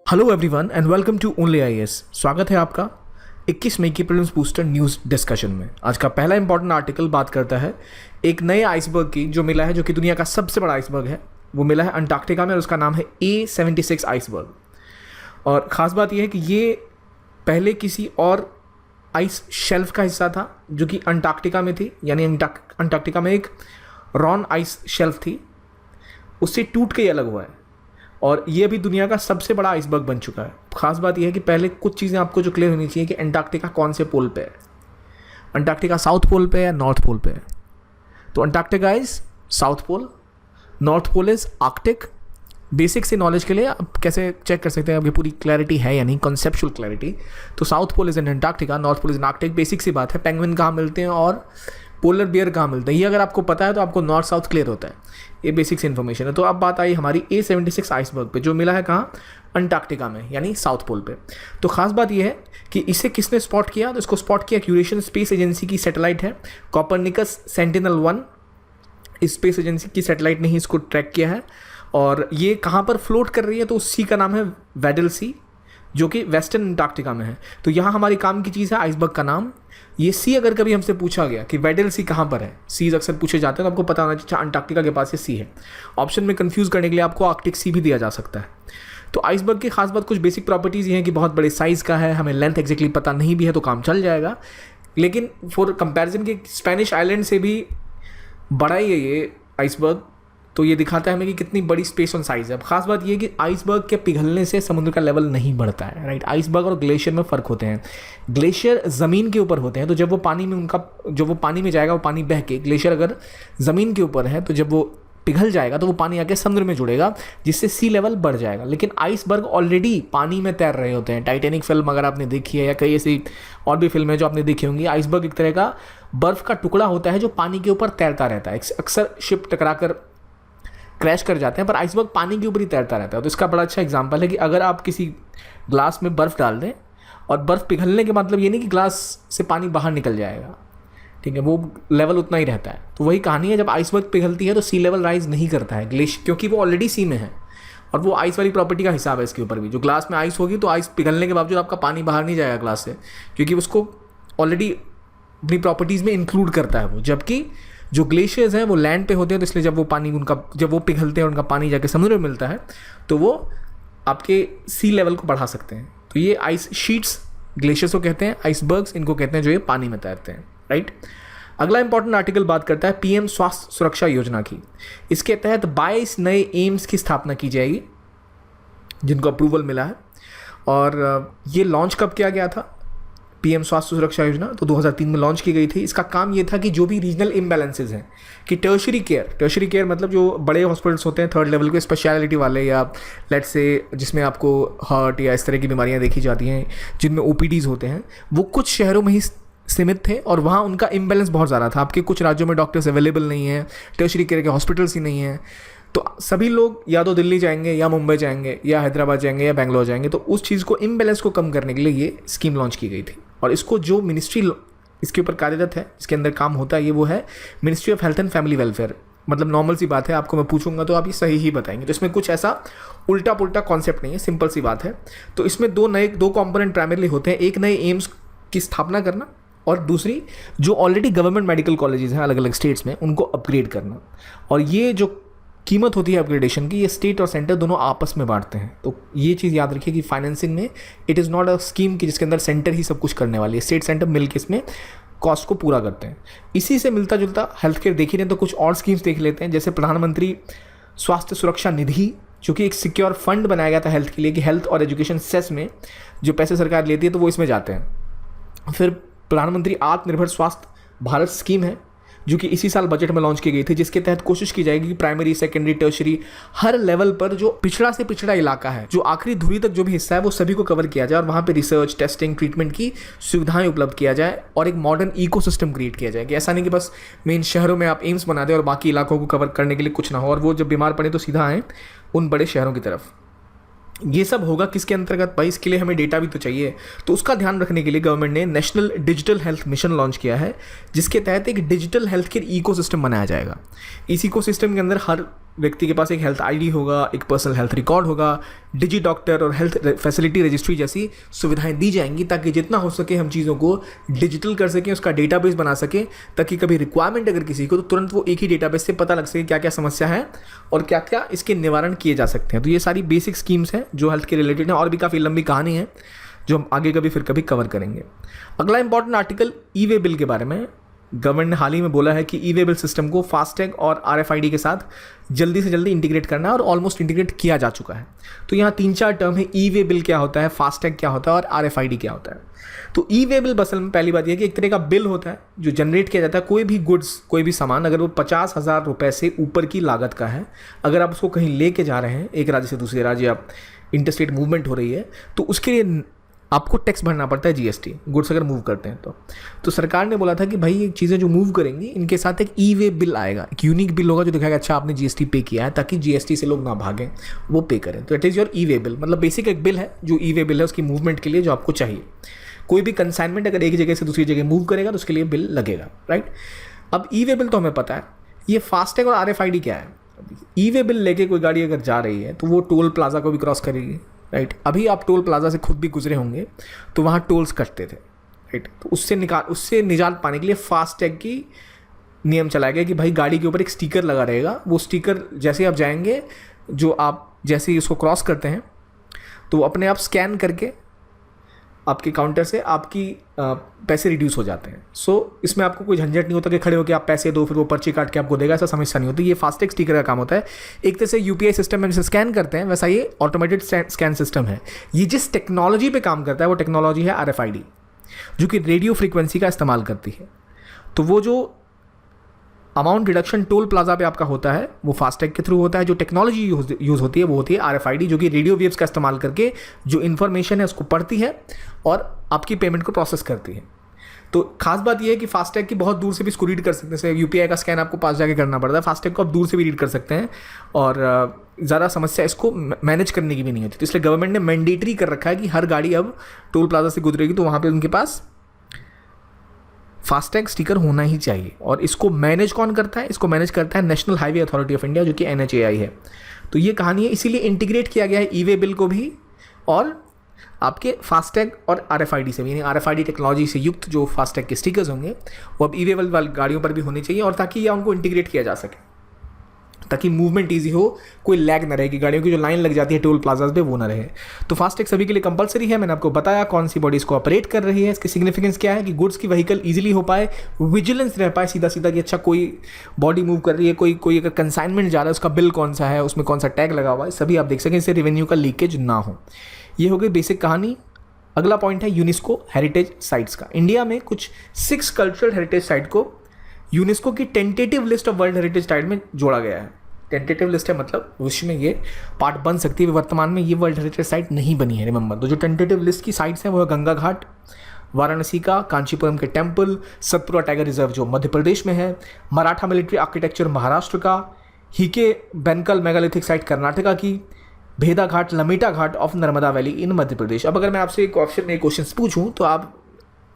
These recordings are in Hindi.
Hello everyone and welcome to only IAS. स्वागत है आपका 21 मई की प्रीलिम्स बूस्टर न्यूज़ डिस्कशन में। आज का पहला इंपॉर्टेंट आर्टिकल बात करता है एक नए आइसबर्ग की जो मिला है, जो कि दुनिया का सबसे बड़ा आइसबर्ग है। वो मिला है अंटार्कटिका में और उसका नाम है A76 आइसबर्ग। और ख़ास बात यह है कि ये पहले किसी और आइस शेल्फ का हिस्सा था जो कि अंटार्कटिका में थी, यानी अंटार्कटिका में एक रॉन आइस शेल्फ थी, उससे टूट के ये अलग हुआ है और ये अभी दुनिया का सबसे बड़ा आइसबर्ग बन चुका है। खास बात यह है कि पहले कुछ चीज़ें आपको जो क्लियर होनी चाहिए कि अंटार्कटिका कौन से पोल पे है। अंटार्कटिका साउथ पोल पे है या नॉर्थ पोल पे है? तो Antarctica is south pole, north pole is Arctic. Basic से नॉलेज के लिए आप कैसे चेक कर सकते हैं आपकी पूरी क्लैरिटी है, यानी कॉन्सेप्चुअल क्लैरिटी। तो south pole is in Antarctica, north pole is in Arctic. Basic सी बात है। पेंगुइन कहाँ मिलते हैं और पोलर बियर कहाँ मिलते हैं, ये अगर आपको पता है तो आपको नॉर्थ साउथ क्लियर होता है। ये बेसिक से इन्फॉर्मेशन है। तो अब बात आई हमारी A76 आइसबर्ग पे, जो मिला है कहाँ? अंटार्कटिका में, यानी साउथ पोल पे। तो खास बात यह है कि इसे किसने स्पॉट किया? तो इसको स्पॉट किया यूरेशियन स्पेस एजेंसी की सैटेलाइट है कोपरनिकस सेंटिनल-1। इस स्पेस एजेंसी की सैटेलाइट ने ही इसको ट्रैक किया है। और ये कहाँ पर फ्लोट कर रही है? तो उस सी का नाम है वेडल सी, जो कि वेस्टर्न अंटार्कटिका में है। तो यहाँ हमारी काम की चीज़ है आइसबर्ग का नाम। ये सी अगर कभी हमसे पूछा गया कि वेडल सी कहाँ पर है, सीज अक्सर पूछे जाते हैं, तो आपको पता होना चाहिए अंटार्कटिका के पास ये सी है। ऑप्शन में कंफ्यूज करने के लिए आपको आर्कटिक सी भी दिया जा सकता है। तो आइसबर्ग की खास बात कुछ बेसिक प्रॉपर्टीज़ ये हैं कि बहुत बड़े साइज़ का है, हमें लेंथ एक्जैक्टली पता नहीं भी है तो काम चल जाएगा। लेकिन फॉर कंपेरिजन के स्पेनिश आइलैंड से भी बड़ा ही है ये आइसबर्ग। तो ये दिखाता है हमें कि कितनी बड़ी स्पेस ऑन साइज है। अब खास बात ये कि आइसबर्ग के पिघलने से समुद्र का लेवल नहीं बढ़ता है, राइट। आइसबर्ग और ग्लेशियर में फ़र्क होते हैं। ग्लेशियर ज़मीन के ऊपर होते हैं, तो जब वो पानी में वो पानी में जाएगा, वो पानी बह के, ग्लेशियर अगर ज़मीन के ऊपर है तो जब वो पिघल जाएगा तो वो पानी आके समुद्र में जुड़ेगा, जिससे सी लेवल बढ़ जाएगा। लेकिन आइसबर्ग ऑलरेडी पानी में तैर रहे होते हैं। टाइटैनिक फिल्म अगर आपने देखी है या कई ऐसी और भी फिल्में जो आपने देखी होंगी, आइसबर्ग एक तरह का बर्फ़ का टुकड़ा होता है जो पानी के ऊपर तैरता रहता है। अक्सर शिप टकरा कर क्रैश कर जाते हैं, पर आइसबर्ग पानी के ऊपर ही तैरता रहता है। तो इसका बड़ा अच्छा एग्जांपल है कि अगर आप किसी ग्लास में बर्फ़ डाल दें और बर्फ़ पिघलने के मतलब ये नहीं कि ग्लास से पानी बाहर निकल जाएगा, ठीक है, वो लेवल उतना ही रहता है। तो वही कहानी है, जब आइसबर्ग पिघलती है तो सी लेवल राइज नहीं करता है ग्लेशियर, क्योंकि वो ऑलरेडी सी में है और वो आइस वाली प्रॉपर्टी का हिसाब है इसके ऊपर भी। जो ग्लास में आइस होगी तो आइस पिघलने के बावजूद आपका पानी बाहर नहीं जाएगा ग्लास से, क्योंकि उसको ऑलरेडी अपनी प्रॉपर्टीज़ में इंक्लूड करता है वो। जबकि जो ग्लेशियर्स हैं वो लैंड पे होते हैं, तो इसलिए जब वो पिघलते हैं, उनका पानी जाके समुद्र में मिलता है तो वो आपके सी लेवल को बढ़ा सकते हैं। तो ये आइस शीट्स ग्लेशियर्स को कहते हैं, आइसबर्ग्स इनको कहते हैं जो ये पानी में तैरते हैं, राइट। अगला इंपॉर्टेंट आर्टिकल बात करता है PM स्वास्थ्य सुरक्षा योजना की। इसके तहत 22 नए एम्स की स्थापना की जाएगी जिनको अप्रूवल मिला है। और ये लॉन्च कब किया गया था? PM स्वास्थ्य सुरक्षा योजना तो 2003 में लॉन्च की गई थी। इसका काम ये था कि जो भी रीजनल इम्बैलेंसेज हैं, कि टर्शरी केयर मतलब जो बड़े हॉस्पिटल्स होते हैं थर्ड लेवल के स्पेशलिटी वाले, या लेट्स से जिसमें आपको हार्ट या इस तरह की बीमारियां देखी जाती हैं, जिनमें OPDs होते हैं, वो कुछ शहरों में ही सीमित थे और वहाँ उनका इम्बैलेंस बहुत ज़्यादा था। आपके कुछ राज्यों में डॉक्टर्स अवेलेबल नहीं है, टर्शरी केयर के हॉस्पिटल्स ही नहीं हैं, तो सभी लोग या तो दिल्ली जाएंगे या मुंबई जाएंगे या हैदराबाद जाएंगे या बेंगलोर जाएंगे। तो उस चीज़ को, इम्बैलेंस को कम करने के लिए ये स्कीम लॉन्च की गई थी। और इसको जो मिनिस्ट्री इसके ऊपर कार्यरत है, इसके अंदर काम होता है, ये वो है ministry of health and family welfare. मतलब नॉर्मल सी बात है, आपको मैं पूछूंगा तो आप ये सही ही बताएंगे। तो इसमें कुछ ऐसा उल्टा पुल्टा कॉन्सेप्ट नहीं है, सिंपल सी बात है। तो इसमें दो कंपोनेंट प्राइमरली होते हैं, एक नए एम्स की स्थापना करना और दूसरी जो ऑलरेडी गवर्नमेंट मेडिकल कॉलेजेस हैं अलग अलग स्टेट्स में, उनको अपग्रेड करना। और ये जो कीमत होती है अपग्रेडेशन की, ये स्टेट और सेंटर दोनों आपस में बांटते हैं। तो ये चीज़ याद रखिए कि फाइनेंसिंग में it is not a scheme कि जिसके अंदर सेंटर ही सब कुछ करने वाली है। स्टेट सेंटर मिलकर इसमें कॉस्ट को पूरा करते हैं। इसी से मिलता जुलता हेल्थ केयर देख ही नहीं तो कुछ और स्कीम्स देख लेते हैं, जैसे प्रधानमंत्री स्वास्थ्य सुरक्षा निधि, जो कि एक सिक्योर फंड बनाया गया था हेल्थ के लिए, कि हेल्थ और एजुकेशन सेस में जो पैसे सरकार लेती है तो वो इसमें जाते हैं। फिर प्रधानमंत्री आत्मनिर्भर स्वास्थ्य भारत स्कीम है, जो कि इसी साल बजट में लॉन्च की गई थी, जिसके तहत कोशिश की जाएगी कि प्राइमरी, सेकेंडरी, टर्शरी हर लेवल पर जो पिछड़ा से पिछड़ा इलाका है, जो आखिरी धुरी तक जो भी हिस्सा है, वो सभी को कवर किया जाए और वहाँ पे रिसर्च, टेस्टिंग, ट्रीटमेंट की सुविधाएं उपलब्ध किया जाए और एक मॉडर्न इकोसिस्टम क्रिएट किया जाए। कि ऐसा नहीं कि बस मेन शहरों में आप एम्स बना दें और बाकी इलाकों को कवर करने के लिए कुछ ना हो, और वो जब बीमार पड़े तो सीधा आएँ उन बड़े शहरों की तरफ। ये सब होगा किसके अंतर्गत भाई? इसके लिए हमें डेटा भी तो चाहिए। तो उसका ध्यान रखने के लिए गवर्नमेंट ने national digital health mission launch किया है, जिसके तहत एक डिजिटल हेल्थ केयर इकोसिस्टम बनाया जाएगा। इस इकोसिस्टम के अंदर हर व्यक्ति के पास एक हेल्थ आईडी होगा, एक पर्सनल हेल्थ रिकॉर्ड होगा, डिजी डॉक्टर और हेल्थ फैसिलिटी रजिस्ट्री जैसी सुविधाएं दी जाएंगी, ताकि जितना हो सके हम चीज़ों को डिजिटल कर सकें, उसका डेटाबेस बना सकें, ताकि कभी रिक्वायरमेंट अगर किसी को तो तुरंत वो एक ही डेटाबेस से पता लग सके क्या क्या समस्या है और क्या क्या इसके निवारण किए जा सकते हैं। तो ये सारी बेसिक स्कीम्स हैं जो हेल्थ के रिलेटेड हैं, और भी काफ़ी लंबी कहानी है जो हम आगे कभी कवर करेंगे। अगला इंपॉर्टेंट आर्टिकल ई वे बिल के बारे में। गवर्नमेंट ने हाल ही में बोला है कि ई वे बिल सिस्टम को फास्टैग और RFID के साथ जल्दी से जल्दी इंटीग्रेट करना है, और ऑलमोस्ट इंटीग्रेट किया जा चुका है। तो यहाँ 3-4 टर्म है, ई वे बिल क्या होता है, फास्टैग क्या होता है और RFID क्या होता है। तो ई वे बिल बसल में पहली बात यह कि एक तरह का बिल होता है जो जनरेट किया जाता है। कोई भी गुड्स, कोई भी सामान अगर वो 50,000 रुपये से ऊपर की लागत का है, अगर आप उसको कहीं लेके जा रहे हैं एक राज्य से दूसरे राज्य, आप इंटरस्टेट मूवमेंट हो रही है, तो उसके लिए आपको टैक्स भरना पड़ता है, GST, गुड्स अगर मूव करते हैं तो सरकार ने बोला था कि भाई ये चीज़ें जो मूव करेंगी इनके साथ एक ई वे बिल आएगा, एक यूनिक बिल होगा जो दिखाएगा अच्छा आपने GST पे किया है, ताकि GST से लोग ना भागें, वो पे करें। तो it is your E way bill, मतलब बेसिक एक बिल है जो ई वे बिल है उसकी मूवमेंट के लिए जो आपको चाहिए। कोई भी कंसाइनमेंट अगर एक जगह से दूसरी जगह मूव करेगा तो उसके लिए बिल लगेगा, राइट। अब ई वे बिल तो हमें पता है, ये फास्टैग और RFID क्या है। ई वे बिल लेके कोई गाड़ी अगर जा रही है तो वो टोल प्लाजा को भी क्रॉस करेगी, राइट। अभी आप टोल प्लाजा से खुद भी गुजरे होंगे तो वहाँ टोल्स कटते थे, राइट। तो उससे निजात पाने के लिए फास्टैग की नियम चलाया गया कि भाई गाड़ी के ऊपर एक स्टिकर लगा रहेगा, वो स्टिकर जैसे आप जाएंगे, जो आप जैसे ही उसको क्रॉस करते हैं तो वो अपने आप स्कैन करके आपके काउंटर से आपकी पैसे रिड्यूस हो जाते हैं। सो इसमें आपको कोई झंझट नहीं होता कि खड़े होकर आप पैसे दो फिर वो पर्ची काट के आपको देगा, ऐसा समस्या नहीं होती। ये फास्टैग स्टिकर का काम होता है। एक तरह से UPI सिस्टम में जैसे स्कैन करते हैं वैसा ये ऑटोमेटेड स्कैन सिस्टम है। ये जिस टेक्नोलॉजी पे काम करता है वो टेक्नोलॉजी है RFID, जो कि रेडियो फ्रीक्वेंसी का इस्तेमाल करती है। तो वो जो अमाउंट रिडक्शन टोल प्लाजा पे आपका होता है वो फास्टैग के थ्रू होता है। जो टेक्नोलॉजी यूज़ होती है वो होती है RFID, जो कि रेडियो वेव्स का इस्तेमाल करके जो इन्फॉर्मेशन है उसको पढ़ती है और आपकी पेमेंट को प्रोसेस करती है। तो खास बात यह है कि फास्टैग की बहुत दूर से भी इसको रीड कर सकते हैं। जैसे UPI का स्कैन आपको पास जाके करना पड़ता है, फास्टैग को आप दूर से भी रीड कर सकते हैं और ज़्यादा समस्या इसको मैनेज करने की भी नहीं होती। तो इसलिए गवर्नमेंट ने मैंडेटरी कर रखा है कि हर गाड़ी अब टोल प्लाजा से गुजरेगी तो वहाँ पर उनके पास फास्टैग स्टिकर होना ही चाहिए। और इसको मैनेज कौन करता है? इसको मैनेज करता है national highway authority of India, जो कि NHAI है। तो ये कहानी है, इसीलिए इंटीग्रेट किया गया है ई वे बिल को भी और आपके फास्टैग और RFID से भी, यानी RFID टेक्नोलॉजी से युक्त जो फास्टैग के स्टिकर्स होंगे वो अब ई वे वाली गाड़ियों पर भी होने चाहिए, और ताकि यह उनको इंटीग्रेट किया जा सके, ताकि मूवमेंट ईजी हो, कोई लैग ना रहे कि गाड़ियों की जो लाइन लग जाती है टोल प्लाजाज पे वो ना रहे। तो फास्टैग सभी के लिए कंपलसरी है। मैंने आपको बताया कौन सी बॉडी इसको ऑपरेट कर रही है। इसकी सिग्निफिकेंस क्या है कि गुड्स की व्हीकल इजीली हो पाए, विजिलेंस रह पाए सीधा सीधा कि अच्छा कोई बॉडी मूव कर रही है, कोई अगर कंसाइनमेंट जा रहा है उसका बिल कौन सा है, उसमें कौन सा टैग लगा हुआ है, सभी आप देख सकें, इससे रेवेन्यू का लीकेज ना हो। ये हो गई बेसिक कहानी। अगला पॉइंट है यूनेस्को हेरिटेज साइट्स का। इंडिया में कुछ 6 कल्चरल हेरिटेज साइट को यूनेस्को की tentative list of world heritage site में जोड़ा गया है। टेंटेटिव लिस्ट है मतलब भविष्य में ये पार्ट बन सकती है, वर्तमान में ये वर्ल्ड हेरिटेज साइट नहीं बनी है, रिमेंबर। तो जो टेंटेटिव लिस्ट की साइट्स हैं वो है गंगा घाट वाराणसी का, कांचीपुरम के टेम्पल, सतपुरा टाइगर रिजर्व जो मध्य प्रदेश में है, मराठा मिलिट्री आर्किटेक्चर महाराष्ट्र का, हीके बेनकल मेगालिथिक साइट कर्नाटका की, भेदा घाट लमेटा घाट of Narmada valley in Madhya प्रदेश। अब अगर मैं आपसे एक क्वेश्चन पूछूं तो आप,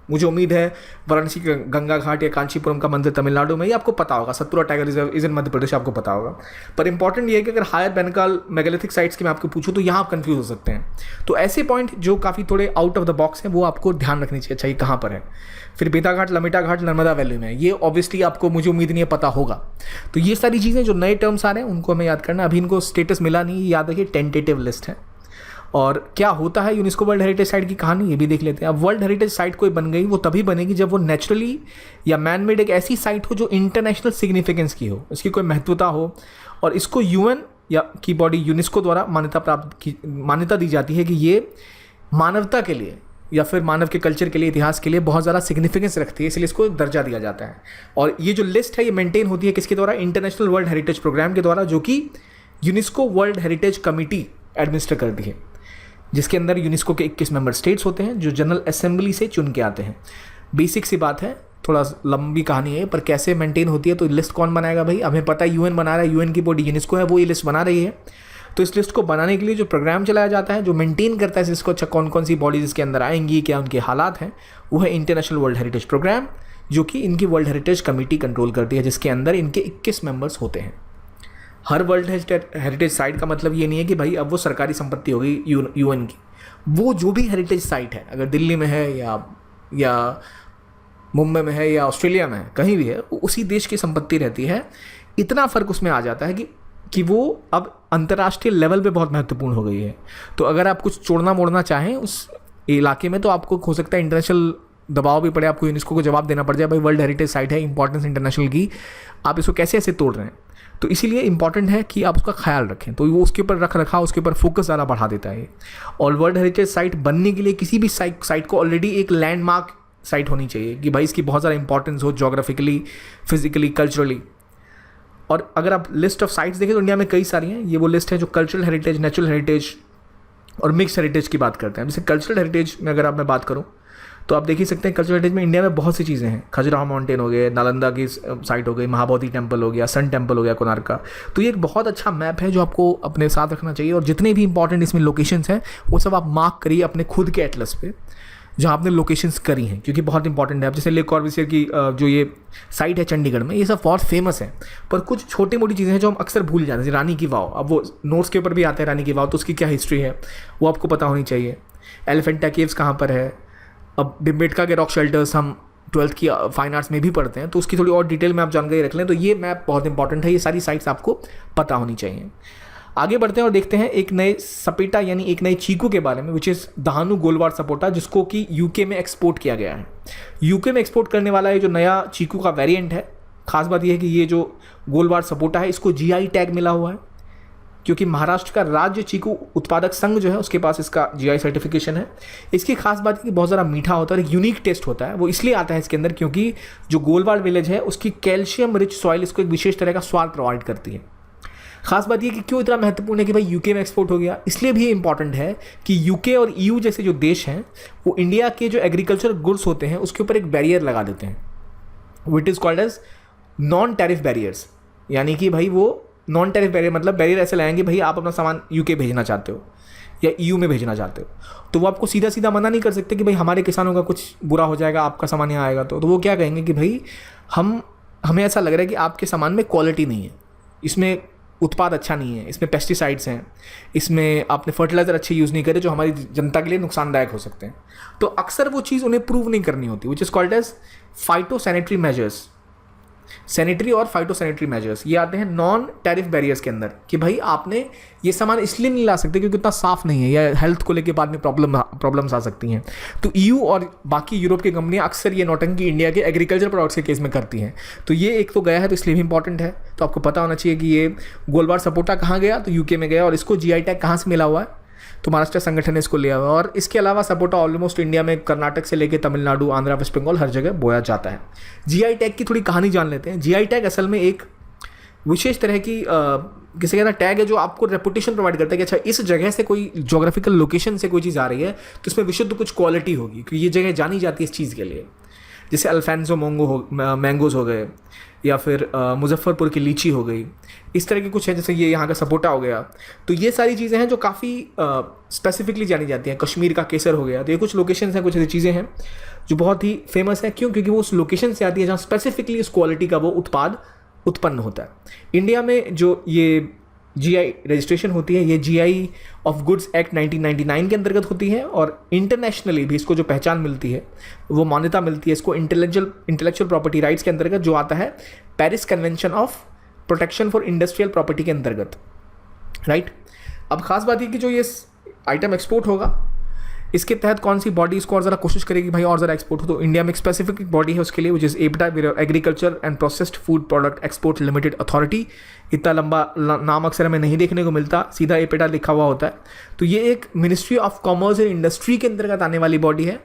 मुझे उम्मीद है वाराणसी का गंगा घाट या कांचीपुरम का मंदिर तमिलनाडु में, ये आपको पता होगा। Satpura tiger reserve is in Madhya Pradesh, आपको पता होगा। पर इंपॉर्टेंट ये है कि अगर हायर बेनकाल मेगालिथिक साइट्स की मैं आपको पूछूं तो यहाँ आप कंफ्यूज हो सकते हैं। तो ऐसे पॉइंट जो काफ़ी थोड़े आउट ऑफ द बॉक्स हैं वो आपको ध्यान रखनी चाहिए। अच्छा ये कहाँ पर है? फिर बेता घाट लमेटा घाट नर्मदा वैली में, ये ऑब्वियसली आपको, मुझे उम्मीद नहीं है, पता होगा। तो ये सारी चीज़ें जो नए टर्म्स आ रहे हैं उनको हमें याद करना। अभी इनको स्टेटस मिला नहीं, याद रखिए टेंटेटिव लिस्ट है। और क्या होता है यूनेस्को वर्ल्ड हेरिटेज साइट की कहानी, ये भी देख लेते हैं। अब वर्ल्ड हेरिटेज साइट कोई बन गई, वो तभी बनेगी जब वो नेचुरली या मैन मेड एक ऐसी साइट हो जो इंटरनेशनल सिग्निफिकेंस की हो, इसकी कोई महत्वता हो, और इसको UN या की बॉडी यूनेस्को द्वारा मान्यता दी जाती है कि ये मानवता के लिए या फिर मानव के कल्चर के लिए, इतिहास के लिए बहुत ज़्यादा सिग्निफिकेंस रखती है, इसलिए इसको दर्जा दिया जाता है। और ये जो लिस्ट है ये मेंटेन होती है किसके द्वारा? इंटरनेशनल वर्ल्ड हेरिटेज प्रोग्राम के द्वारा, जो कि UNESCO world heritage committee administer करती है, जिसके अंदर यूनेस्को के 21 मेंबर स्टेट्स होते हैं जो जनरल असेंबली से चुन के आते हैं। बेसिक सी बात है, थोड़ा लंबी कहानी है, पर कैसे मेंटेन होती है तो लिस्ट कौन बनाएगा भाई? हमें पता है UN बना रहा है, UN की बॉडी यूनेस्को है, वो ये लिस्ट बना रही है। तो इस लिस्ट को बनाने के लिए जो प्रोग्राम चलाया जाता है, जो मेंटेन करता है इस लिस्ट को, अच्छा कौन कौन सी बॉडीज इसके अंदर आएंगी, क्या उनके हालात हैं, वो है इंटरनेशनल वर्ल्ड हेरिटेज प्रोग्राम, जो कि इनकी वर्ल्ड हेरिटेज कमेटी कंट्रोल करती है, जिसके अंदर इनके 21 मेंबर्स होते हैं। हर वर्ल्ड हेरिटेज साइट का मतलब ये नहीं है कि भाई अब वो सरकारी संपत्ति हो गई यूएन की। वो जो भी हेरिटेज साइट है, अगर दिल्ली में है या मुंबई में है या ऑस्ट्रेलिया में है, कहीं भी है, उसी देश की संपत्ति रहती है। इतना फ़र्क उसमें आ जाता है कि वो अब अंतर्राष्ट्रीय लेवल पे बहुत महत्वपूर्ण हो गई है। तो अगर आप कुछ तोड़ना मोड़ना चाहें उस इलाके में, तो आपको हो सकता है इंटरनेशनल दबाव भी पड़े, आपको यूनेस्को को जवाब देना पड़ जाए, भाई वर्ल्ड हेरिटेज साइट है, इंपॉर्टेंस इंटरनेशनल की, आप इसको कैसे ऐसे तोड़ रहे हैं। तो इसीलिए इंपॉर्टेंट है कि आप उसका ख्याल रखें। तो वो उसके ऊपर रख रखा, उसके ऊपर फोकस ज़्यादा बढ़ा देता है। और वर्ल्ड हेरिटेज साइट बनने के लिए किसी भी साइट को ऑलरेडी एक लैंडमार्क साइट होनी चाहिए कि भाई इसकी बहुत ज़्यादा इंपॉर्टेंस हो, जोग्राफिकली, फिजिकली, कल्चरली। और अगर आप लिस्ट ऑफ साइट्स देखें तो इंडिया में कई सारी हैं। ये वो लिस्ट है जो कल्चरल हेरिटेज, नेचुरल हेरिटेज और मिक्स हेरिटेज की बात करते हैं। जैसे कल्चरल हेरिटेज में अगर मैं बात करूं तो आप देख ही सकते हैं, कल्चरल हेरिटेज में इंडिया में बहुत सी चीज़ें हैं। खजुराहो माउंटेन हो गए, नालंदा की साइट हो गई, महाबोधि टेम्पल हो गया, सन टेम्पल हो गया कोणार्क का। तो ये एक बहुत अच्छा मैप है जो आपको अपने साथ रखना चाहिए। और जितने भी इंपॉर्टेंट इसमें लोकेशंस हैं वो सब आप मार्क करिए अपने खुद के एटलस पे जहाँ आपने लोकेशंस करी हैं, क्योंकि बहुत इंपॉर्टेंट है। अब जैसे ले कॉर्बूसियर की जो ये साइट है चंडीगढ़ में, ये सब बहुत फेमस है। पर कुछ छोटी मोटी चीज़ें हैं जो हम अक्सर भूल जाते हैं, जैसे रानी की वाव। अब वो नोट्स के ऊपर भी आते हैं रानी की वाव, तो उसकी क्या हिस्ट्री है वो आपको पता होनी चाहिए। एलिफेंटा केव्स कहाँ पर है। अब भिमबेटका के रॉक शेल्टर्स हम 12th की फाइन आर्ट्स में भी पढ़ते हैं, तो उसकी थोड़ी और डिटेल में आप जानकारी रख लें। तो ये मैप बहुत इंपॉर्टेंट है, ये सारी साइट्स आपको पता होनी चाहिए। आगे बढ़ते हैं और देखते हैं एक नए सपेटा यानी एक नए चीकू के बारे में, विच इज़ दहानू गोलवार सपोटा, जिसको कि यूके में एक्सपोर्ट किया गया है। यूके में एक्सपोर्ट करने वाला ये जो नया चीकू का वेरिएंट है, खास बात यह है कि ये जो गोलवार सपोटा है इसको जीआई टैग मिला हुआ है, क्योंकि महाराष्ट्र का राज्य चीकू उत्पादक संघ जो है उसके पास इसका जीआई सर्टिफिकेशन है। इसकी खास बात है कि बहुत ज़्यादा मीठा होता है, एक यूनिक टेस्ट होता है। वो इसलिए आता है इसके अंदर क्योंकि जो गोलवार विलेज है उसकी कैल्शियम रिच सॉइल इसको एक विशेष तरह का स्वाद प्रोवाइड करती है। खास बात यह कि क्यों इतना महत्वपूर्ण है कि भाई यूके में एक्सपोर्ट हो गया, इसलिए भी इंपॉर्टेंट है कि यूके और ईयू जैसे जो देश हैं वो इंडिया के जो एग्रीकल्चर गुड्स होते हैं उसके ऊपर एक बैरियर लगा देते हैं, which is called as non tariff barriers. यानी कि भाई वो नॉन टैरिफ बैरियर मतलब बैरियर ऐसे लाएंगे, भाई आप अपना सामान यूके भेजना चाहते हो या ईयू में भेजना चाहते हो, तो वो आपको सीधा सीधा मना नहीं कर सकते कि भाई हमारे किसानों का कुछ बुरा हो जाएगा, आपका सामान यहाँ आएगा। तो वो क्या कहेंगे कि भाई हमें ऐसा लग रहा है कि आपके सामान में क्वालिटी नहीं है, इसमें उत्पाद अच्छा नहीं है, इसमें पेस्टिसाइड्स हैं, इसमें आपने फर्टिलाइज़र अच्छे यूज़ नहीं करे जो हमारी जनता के लिए नुकसानदायक हो सकते हैं। तो अक्सर वो चीज़ उन्हें प्रूव नहीं करनी होती, which is called as phytosanitary measures. Sanitary और फाइटोसैनिटरी मेजर्स ये आते हैं नॉन टैरिफ बैरियर्स के अंदर, कि भाई आपने ये सामान इसलिए नहीं ला सकते क्योंकि उतना साफ़ नहीं है या हेल्थ को लेके बाद में प्रॉब्लम्स आ सकती हैं। तो ईयू और बाकी यूरोप की कंपनियां अक्सर ये नौटंकी इंडिया के एग्रीकल्चर प्रोडक्ट्स के केस में करती हैं। तो ये एक तो गया है, तो इसलिए भी इंपॉर्टेंट है। तो आपको पता होना चाहिए कि ये गोलवार सपोटा कहाँ गया, तो यूके में गया। और इसको जीआई टैग कहाँ से मिला हुआ है, तो महाराष्ट्र संगठन ने इसको लिया हुआ है। और इसके अलावा सपोटा ऑलमोस्ट इंडिया में कर्नाटक से लेकर तमिलनाडु, आंध्र, वेस्ट बंगाल हर जगह बोया जाता है। जीआई टैग की थोड़ी कहानी जान लेते हैं। जीआई टैग असल में एक विशेष तरह की किसी कहना टैग है जो आपको रेपुटेशन प्रोवाइड करता है कि अच्छा इस जगह से कोई जोग्राफिकल लोकेशन से कोई चीज़ आ रही है तो इसमें विशुद्ध कुछ क्वालिटी होगी, क्योंकि ये जगह जानी जाती है इस चीज़ के लिए। जैसे अल्फांसो मैंगोज़ हो गए या फिर मुजफ्फरपुर की लीची हो गई, इस तरह के कुछ है। जैसे ये यहाँ का सपोटा हो गया। तो ये सारी चीज़ें हैं जो काफ़ी स्पेसिफिकली जानी जाती हैं। कश्मीर का केसर हो गया। तो ये कुछ लोकेशंस हैं, कुछ ऐसी चीज़ें हैं जो बहुत ही फेमस है। क्यों? क्योंकि वो उस लोकेशन से आती है जहाँ स्पेसिफिकली उस क्वालिटी का वो उत्पाद उत्पन्न होता है। इंडिया में जो ये जीआई रजिस्ट्रेशन होती है, ये जीआई ऑफ गुड्स एक्ट 1999 के अंतर्गत होती है। और इंटरनेशनली भी इसको जो पहचान मिलती है, वो मान्यता मिलती है इसको इंटेलेक्चुअल प्रॉपर्टी राइट्स के अंतर्गत, जो आता है Paris convention of protection for industrial property के अंतर्गत, राइट। अब खास बात है कि जो ये आइटम एक्सपोर्ट होगा इसके तहत कौन सी बॉडी इसको और ज़रा कोशिश करेगी भाई और ज़रा एक्सपोर्ट हो। तो इंडिया में एक स्पेसिफिक बॉडी है उसके लिए, which is APEDA, agriculture and processed food product export limited authority. इतना लंबा नाम अक्सर हमें नहीं देखने को मिलता, सीधा एपिटा लिखा हुआ होता है। तो ये एक ministry of commerce and industry के अंतर्गत आने वाली बॉडी है।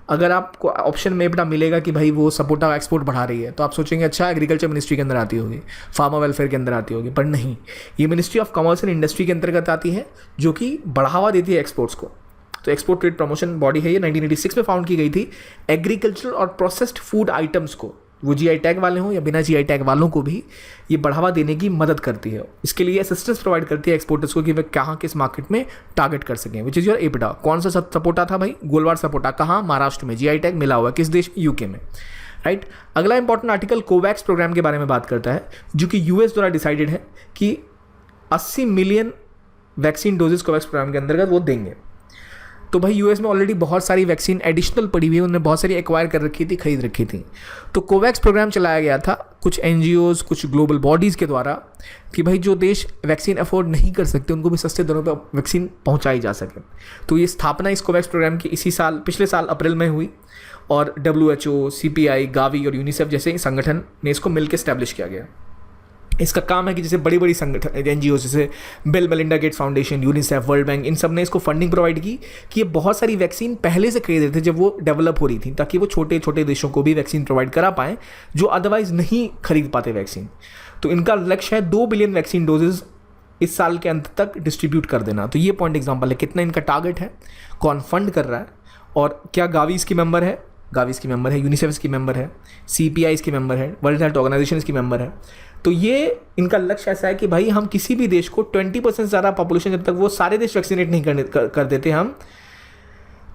अगर आपको ऑप्शन में एपिटा मिलेगा कि भाई वो सपोटा एक्सपोर्ट बढ़ा रही है, तो आप सोचेंगे अच्छा एग्रीकल्चर मिनिस्ट्री के अंदर आती होगी, फार्मर वेलफेयर के अंदर आती होगी, पर नहीं, ये ministry of commerce and industry के अंतर्गत आती है, जो कि बढ़ावा देती है एक्सपोर्ट्स को। तो एक्सपोर्ट ट्रेड प्रमोशन बॉडी है ये, 1986 में फाउंड की गई थी। एग्रीकल्चर और प्रोसेस्ड फूड आइटम्स को, वो जीआई टैग वाले हों या बिना जीआई टैग वालों को भी, ये बढ़ावा देने की मदद करती है। इसके लिए असिस्टेंस प्रोवाइड करती है एक्सपोर्टर्स को कि वे कहाँ किस मार्केट में टारगेट कर सकें, विच इज़ योर एपिटा। कौन सा सपोटा था भाई? गोलवार सपोटा। कहाँ? महाराष्ट्र में। जीआई टैग मिला हुआ है किस देश? यूके में, राइट। अगला इंपॉर्टेंट आर्टिकल कोवैक्स प्रोग्राम के बारे में बात करता है, जो कि यूएस द्वारा डिसाइडेड है कि 80 million vaccine doses COVAX programme के अंतर्गत वो देंगे। तो भाई यूएस में ऑलरेडी बहुत सारी वैक्सीन एडिशनल पड़ी हुई है, उन्होंने बहुत सारी एक्वायर कर रखी थी, खरीद रखी थी। तो कोवैक्स प्रोग्राम चलाया गया था कुछ एनजीओज, कुछ ग्लोबल बॉडीज़ के द्वारा कि भाई जो देश वैक्सीन अफोर्ड नहीं कर सकते उनको भी सस्ते दरों पर वैक्सीन पहुंचाई जा सके। तो ये स्थापना इस कोवैक्स प्रोग्राम की इसी साल, पिछले साल अप्रैल में हुई और WHO, CPI, गावी और यूनिसेफ जैसे संगठन ने इसको मिलकर स्टैब्लिश किया गया। इसका काम है कि जैसे बड़ी बड़ी संगठन एनजीओ जैसे Bill Melinda Gates Foundation, UNICEF, World Bank, इन सब ने इसको फंडिंग प्रोवाइड की कि ये बहुत सारी वैक्सीन पहले से खरीद रहे थे जब वो डेवलप हो रही थी, ताकि वो छोटे छोटे देशों को भी वैक्सीन प्रोवाइड करा पाएँ जो अदरवाइज नहीं खरीद पाते वैक्सीन। तो इनका लक्ष्य है 2 बिलियन वैक्सीन डोजेज इस साल के अंत तक डिस्ट्रीब्यूट कर देना। तो ये पॉइंट एग्जाम्पल है कितना इनका टारगेट है, कौन फंड कर रहा है और क्या गावी इसकी मेंबर है, गावी इसकी मेंबर है, यूनिसेफ इसकी मेंबर है, CPI इसकी मेंबर है, वर्ल्ड हेल्थ ऑर्गेनाइजेशन इसकी मेंबर है। तो ये इनका लक्ष्य ऐसा है कि भाई हम किसी भी देश को 20% ज़्यादा पॉपुलेशन, जब तक वो सारे देश वैक्सीनेट नहीं कर देते हम,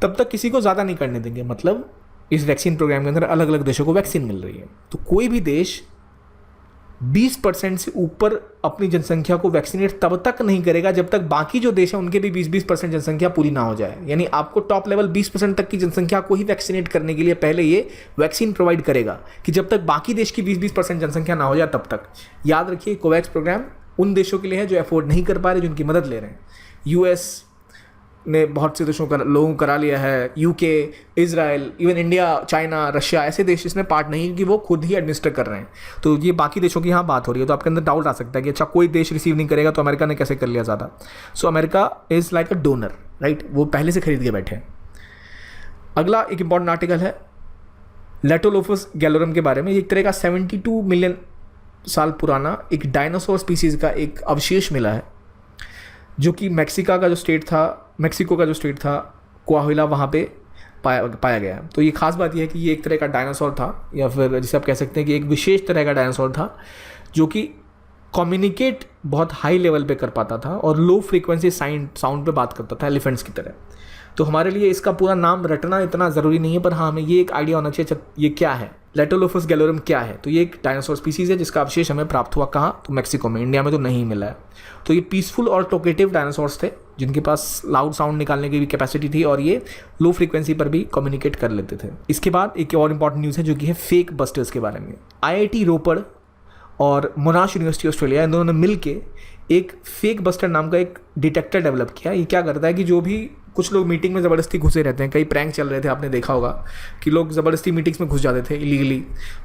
तब तक किसी को ज़्यादा नहीं करने देंगे। मतलब इस वैक्सीन प्रोग्राम के अंदर अलग अलग देशों को वैक्सीन मिल रही है। तो कोई भी देश 20% से ऊपर अपनी जनसंख्या को वैक्सीनेट तब तक नहीं करेगा जब तक बाकी जो देश हैं उनके भी 20% जनसंख्या पूरी ना हो जाए। यानी आपको टॉप लेवल 20% तक की जनसंख्या को ही वैक्सीनेट करने के लिए पहले ये वैक्सीन प्रोवाइड करेगा कि जब तक बाकी देश की 20% जनसंख्या ना हो जाए तब तक। याद रखिए कोवैक्स प्रोग्राम उन देशों के लिए है जो अफोर्ड नहीं कर पा रहे, जो उनकी मदद ले रहे हैं। US ने बहुत से देशों का लोगों को करा लिया है, UK, Israel, even India, China, Russia, ऐसे देश इसमें पार्ट नहीं, क्योंकि वो खुद ही एडमिनिस्टर कर रहे हैं। तो ये बाकी देशों की यहाँ बात हो रही है। तो आपके अंदर डाउट आ सकता है कि अच्छा कोई देश रिसीव नहीं करेगा तो अमेरिका ने कैसे कर लिया ज़्यादा। So America is like a donor, right, वो पहले से खरीद के बैठे हैं। अगला एक इंपॉर्टेंट आर्टिकल है लेटोलोफस गैलोरम के बारे में। एक तरह का 72 मिलियन साल पुराना एक डायनासोर स्पीसीज़ का एक अवशेष मिला है, जो कि मैक्सिको का जो स्टेट था कोआहुइला, वहाँ पे पाया गया। तो ये खास बात यह है कि ये एक तरह का डायनासोर था, या फिर जिसे आप कह सकते हैं कि एक विशेष तरह का डायनासोर था जो कि कम्युनिकेट बहुत हाई लेवल पे कर पाता था और लो फ्रीक्वेंसी साउंड पे बात करता था, एलिफेंट्स की तरह। तो हमारे लिए इसका पूरा नाम रटना इतना ज़रूरी नहीं है, पर हाँ हमें ये एक आइडिया होना चाहिए ये क्या है, लेटोलोफस गैलोरम क्या है। तो ये एक डायनासोर स्पीसीज़ है जिसका अवशेष हमें प्राप्त हुआ कहाँ, तो मैक्सिको में, इंडिया में तो नहीं मिला है। तो ये पीसफुल और टोकेटिव डायनासोर्स थे जिनके पास लाउड साउंड निकालने की भी कैपेसिटी थी और ये लो फ्रीक्वेंसी पर भी कम्युनिकेट कर लेते थे। इसके बाद एक और इम्पॉर्टेंट न्यूज़ है जो कि है फेक बस्टर्स के बारे में। IIT रोपड़ और मोनाश यूनिवर्सिटी ऑस्ट्रेलिया, इन दोनों ने मिल के एक फेक बस्टर नाम का एक डिटेक्टर डेवलप किया। ये क्या करता है कि जो भी कुछ लोग मीटिंग में ज़बरदस्ती घुसे रहते हैं, कई प्रैंक चल रहे थे, आपने देखा होगा कि लोग ज़बरदस्ती मीटिंग्स में घुस जाते थे इलीगली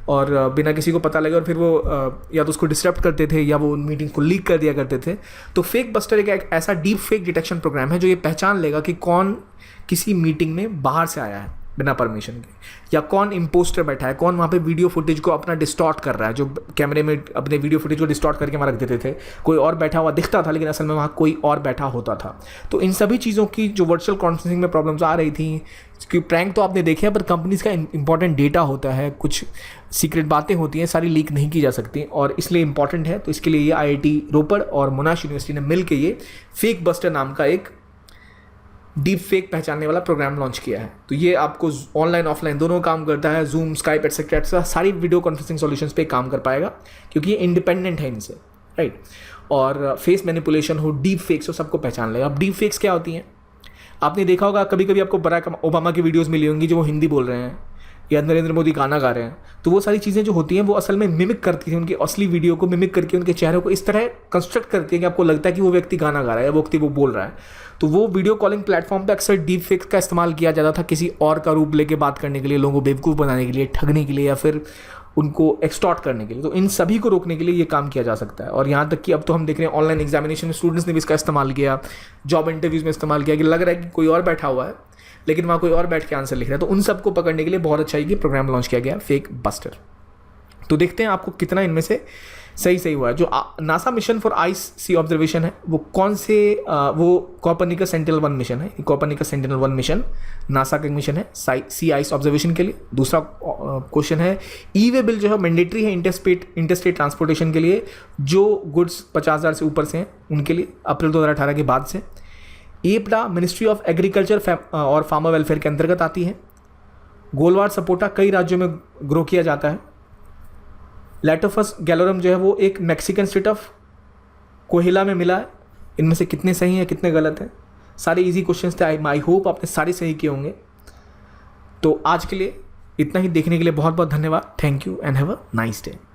और बिना किसी को पता लगे, और फिर वो या तो उसको डिस्टर्ब करते थे या वो उन मीटिंग को लीक कर दिया करते थे। तो फेक बस्टर एक ऐसा डीप फेक डिटेक्शन प्रोग्राम है जो ये पहचान लेगा कि कौन किसी मीटिंग में बाहर से आया है बिना परमिशन के, या कौन इम्पोस्टर बैठा है, कौन वहाँ पे वीडियो फुटेज को अपना डिस्टॉर्ट कर रहा है, जो कैमरे में अपने वीडियो फुटेज को डिस्टॉर्ट करके वहाँ रख देते थे। कोई और बैठा हुआ दिखता था लेकिन असल में वहाँ कोई और बैठा होता था। तो इन सभी चीज़ों की जो वर्चुअल कॉन्फ्रेंसिंग में प्रॉब्लम्स आ रही थी, क्योंकि प्रैंक तो आपने देखे हैं, पर कंपनीज़ का इंपॉर्टेंट डेटा होता है, कुछ सीक्रेट बातें होती हैं, सारी लीक नहीं की जा सकती और इसलिए इंपॉर्टेंट है। तो इसके लिए ये IIT रोपड़ और मोनाश यूनिवर्सिटी ने मिल के ये फेक बस्टर नाम का एक डीप फेक पहचानने वाला प्रोग्राम लॉन्च किया है। तो ये आपको ऑनलाइन ऑफलाइन दोनों काम करता है, जूम, स्काइप एटसेट्रा, सारी वीडियो कॉन्फ्रेंसिंग सॉल्यूशंस पे काम कर पाएगा क्योंकि ये इंडिपेंडेंट है इनसे, राइट। और फेस मैनिपुलेशन हो, डीप फेक्स हो, सबको पहचान लेगा। अब डीप फेक्स क्या होती हैं, आपने देखा होगा कभी कभी आपको बराक ओबामा की वीडियोज़ मिली होंगी जो वो हिंदी बोल रहे हैं या नरेंद्र मोदी गाना गा रहे हैं। तो वो सारी चीज़ें जो होती हैं वो असल में मिमिक करती हैं, उनकी असली वीडियो को मिमिक करके उनके चेहरे को इस तरह कंस्ट्रक्ट करती है कि आपको लगता है कि वो व्यक्ति गाना गा रहा है या वो व्यक्ति वो बोल रहा है। तो वो वीडियो कॉलिंग प्लेटफॉर्म पे अक्सर डीप फेक्स का इस्तेमाल किया जाता था किसी और का रूप लेके बात करने के लिए, लोगों को बेवकूफ़ बनाने के लिए, ठगने के लिए या फिर उनको एक्सटॉर्ट करने के लिए। तो इन सभी को रोकने के लिए ये काम किया जा सकता है। और यहाँ तक कि अब तो हम देख रहे हैं ऑनलाइन एग्जामिनेशन में स्टूडेंट्स ने भी इसका इस्तेमाल किया, जॉब इंटरव्यूज़ में इस्तेमाल किया कि लग रहा है कि कोई और बैठा हुआ है लेकिन वहाँ कोई और बैठ के आंसर लिख रहा है। तो उन सबको पकड़ने के लिए बहुत अच्छा ये प्रोग्राम लॉन्च किया गया, फेक बस्टर। तो देखते हैं आपको कितना इनमें से सही हुआ है। जो NASA mission for ice sea observation है वो कौन से, वो कोपर्निकस सेंटिनल-1 मिशन है। कोपर्निकस सेंटिनल-1 मिशन नासा का मिशन है सी आइस ऑब्जर्वेशन के लिए। दूसरा क्वेश्चन है ई-वे बिल जो है मैंडेटरी है इंटरस्टेट ट्रांसपोर्टेशन के लिए, जो गुड्स 50,000 से ऊपर से हैं उनके लिए, अप्रैल 2018 के बाद से। एपडा मिनिस्ट्री ऑफ एग्रीकल्चर और फार्मर वेलफेयर के अंतर्गत आती है। गोलवार सपोटा कई राज्यों में ग्रो किया जाता है। लेटोफस गैलोरम जो है वो एक मैक्सिकन स्टेट ऑफ कोहिला में मिला है, इनमें से कितने सही हैं कितने गलत हैं। सारे इजी क्वेश्चंस थे, आई होप आपने सारे सही किए होंगे। तो आज के लिए इतना ही, देखने के लिए बहुत बहुत धन्यवाद। Thank you and have a nice day.